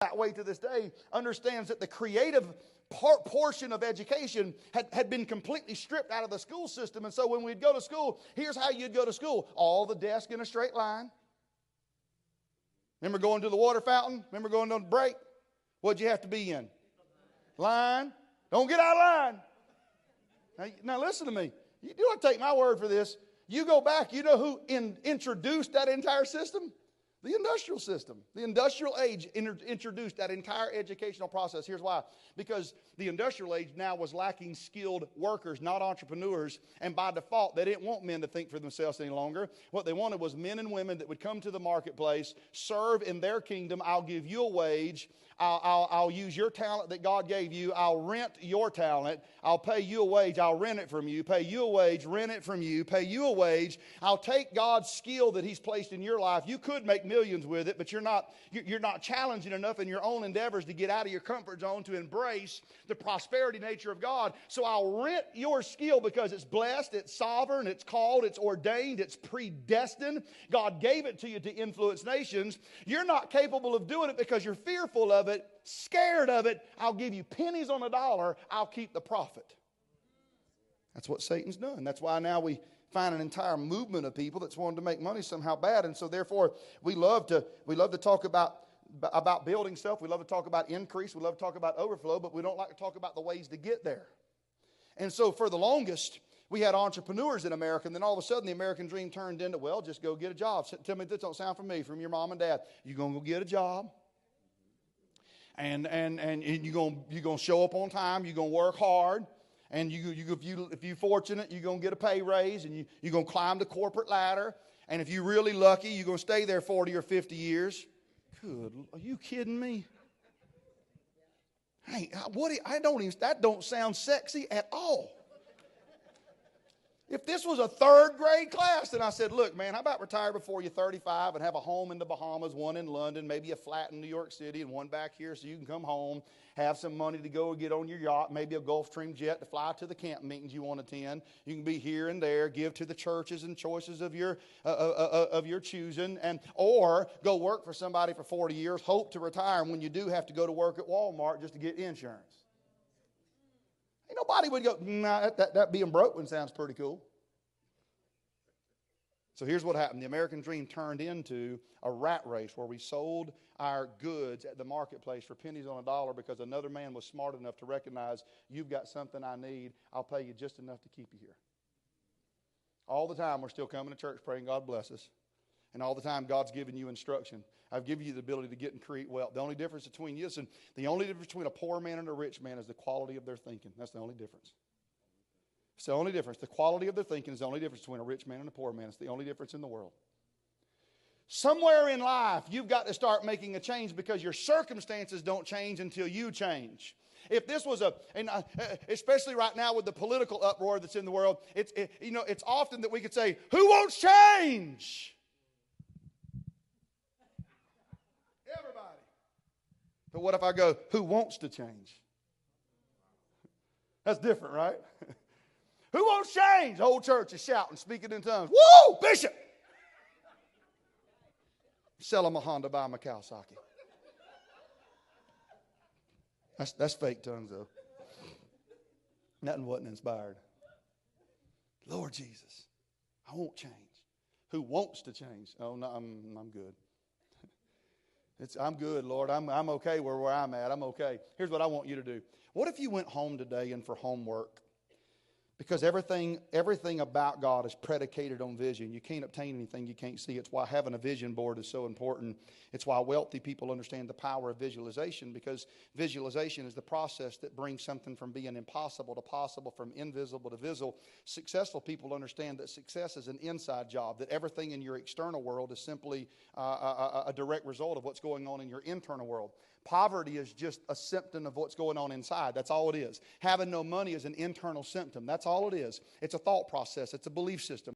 that way to this day understands that the creative portion of education had been completely stripped out of the school system. And so when we'd go to school, here's how you'd go to school. All the desks in a straight line. Remember going to the water fountain? Remember going to the break? What'd you have to be in? Line. Don't get out of line. Now listen to me. You don't take my word for this. You go back, you know who introduced that entire system? The industrial system. The industrial age introduced that entire educational process. Here's why. Because the industrial age now was lacking skilled workers, not entrepreneurs. And by default, they didn't want men to think for themselves any longer. What they wanted was men and women that would come to the marketplace, serve in their kingdom. I'll give you a wage. I'll use your talent that God gave you. I'll rent your talent. I'll pay you a wage. I'll rent it from you. Pay you a wage. Rent it from you. Pay you a wage. I'll take God's skill that He's placed in your life. You could make millions with it, but you're not challenging enough in your own endeavors to get out of your comfort zone to embrace the prosperity nature of God. So I'll rent your skill because it's blessed, it's sovereign, it's called, it's ordained, it's predestined. God gave it to you to influence nations. You're not capable of doing it because you're fearful of it, scared of it. I'll give you pennies on a dollar. I'll keep the profit. That's what Satan's done. That's why now we find an entire movement of people that's wanting to make money somehow bad. And so therefore we love to talk about building stuff. We love to talk about increase. We love to talk about overflow, but we don't like to talk about the ways to get there. And so for the longest, we had entrepreneurs in America, and then all of a sudden the American dream turned into, well, just go get a job. Tell me if this don't sound familiar from your mom and dad. You're going to go get a job. And you're going to show up on time. You're going to work hard. And if you're fortunate, you're going to get a pay raise. And you're going to climb the corporate ladder. And if you're really lucky, you're going to stay there 40 or 50 years. Good. Are you kidding me? Hey, that don't sound sexy at all. If this was a third grade class, then I said, look, man, how about retire before you're 35 and have a home in the Bahamas, one in London, maybe a flat in New York City, and one back here so you can come home, have some money to go get on your yacht, maybe a Gulfstream jet to fly to the camp meetings you want to attend. You can be here and there, give to the churches and choices of your choosing, or go work for somebody for 40 years, hope to retire, and when you do have to go to work at Walmart just to get insurance. Ain't nobody would go, nah, that being broke one sounds pretty cool. So here's what happened. The American dream turned into a rat race where we sold our goods at the marketplace for pennies on a dollar because another man was smart enough to recognize, you've got something I need. I'll pay you just enough to keep you here. All the time we're still coming to church praying God bless us. And all the time God's giving you instruction. I've given you the ability to get and create wealth. The only difference between the only difference between a poor man and a rich man is the quality of their thinking. That's the only difference. It's the only difference. The quality of their thinking is the only difference between a rich man and a poor man. It's the only difference in the world. Somewhere in life, you've got to start making a change because your circumstances don't change until you change. If this was especially right now with the political uproar that's in the world, it's often that we could say, who wants change? Everybody. But what if I go, who wants to change? That's different, right? Who wants change? The whole church is shouting, speaking in tongues. Woo, Bishop! Sell him a Honda, buy him a Kawasaki. That's fake tongues, though. Nothing wasn't inspired. Lord Jesus, I won't change. Who wants to change? Oh, no, I'm good. I'm good, Lord. I'm okay where I'm at. I'm okay. Here's what I want you to do. What if you went home today and for homework? Because everything about God is predicated on vision. You can't obtain anything you can't see. It's why having a vision board is so important. It's why wealthy people understand the power of visualization, because visualization is the process that brings something from being impossible to possible, from invisible to visible. Successful people understand that success is an inside job, that everything in your external world is simply a direct result of what's going on in your internal world. Poverty is just a symptom of what's going on inside. That's all it is. Having no money is an internal symptom. That's all it is. It's a thought process. It's a belief system.